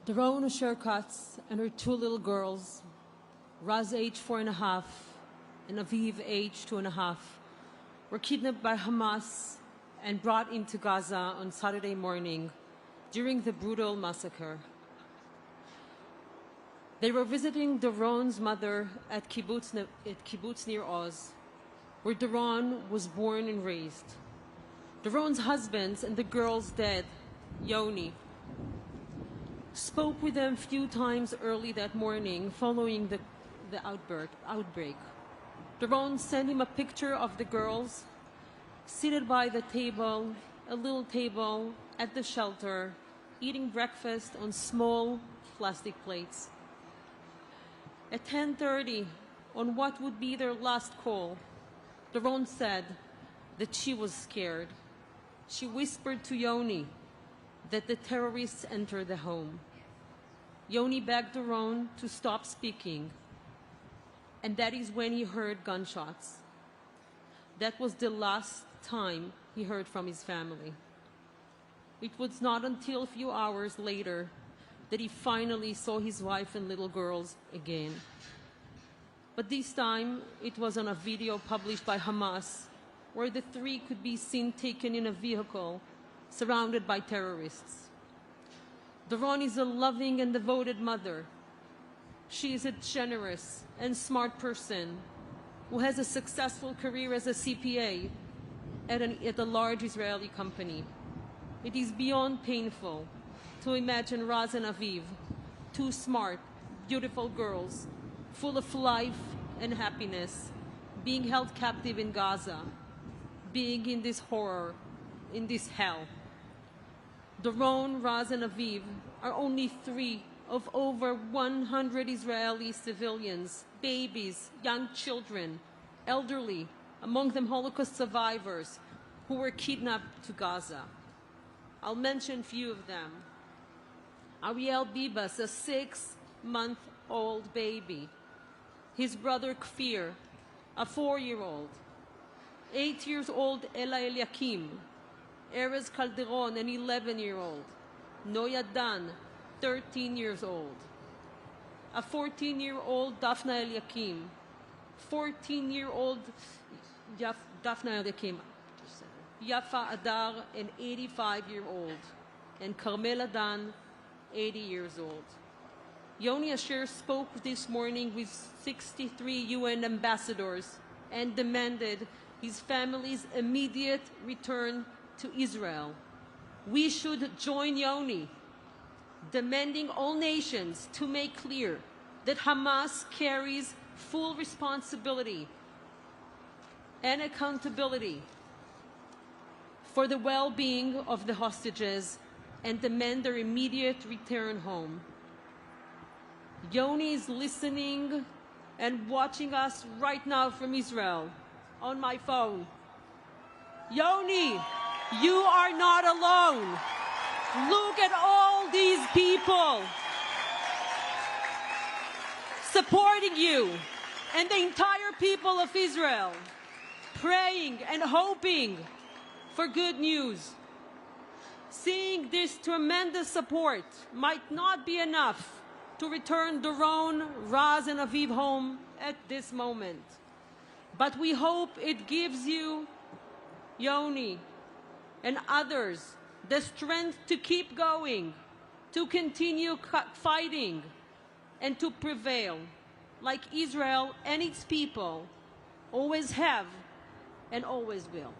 Daron Sherkatz and her two little girls, Raz age 4.5 and Aviv age 2.5, were kidnapped by Hamas and brought into Gaza on Saturday morning during the brutal massacre. They were visiting Daron's mother at kibbutz near Oz, where Daron was born and raised. Daron's husbands and the girl's dad, Yoni, spoke with them a few times early that morning following the outbreak. Daron sent him a picture of the girls seated by the table, a little table at the shelter, eating breakfast on small plastic plates. At 10:30, on what would be their last call, Daron said that she was scared. She whispered to Yoni that the terrorists entered the home. Yoni begged Daron to stop speaking, and that is when he heard gunshots. That was the last time he heard from his family. It was not until a few hours later that he finally saw his wife and little girls again. But this time, it was on a video published by Hamas, where the three could be seen taken in a vehicle surrounded by terrorists. Daron is a loving and devoted mother. She is a generous and smart person who has a successful career as a CPA at a large Israeli company. It is beyond painful to imagine Raz and Aviv, two smart, beautiful girls, full of life and happiness, being held captive in Gaza, being in this horror, in this hell. Daron, Raz, and Aviv are only three of over 100 Israeli civilians, babies, young children, elderly, among them Holocaust survivors, who were kidnapped to Gaza. I'll mention a few of them. Ariel Bibas, a 6-month-old baby. His brother Kfir, a 4-year-old. 8 years old Ella Eliakim. Erez Calderon, an 11-year-old. Noya Dan, 13 years old. A 14-year-old Dafna Eliakim. 14-year-old Dafna Eliakim. Yafa Adar, an 85-year-old. And Carmela Dan, 80 years old. Yoni Asher spoke this morning with 63 UN ambassadors and demanded his family's immediate return to Israel. We should join Yoni, demanding all nations to make clear that Hamas carries full responsibility and accountability for the well-being of the hostages and demand their immediate return home. Yoni is listening and watching us right now from Israel on my phone. Yoni, you are not alone. Look at all these people supporting you and the entire people of Israel, praying and hoping for good news. Seeing this tremendous support might not be enough to return Daron, Raz, and Aviv home at this moment. But we hope it gives you, Yoni, and others the strength to keep going, to continue fighting, and to prevail, like Israel and its people always have and always will.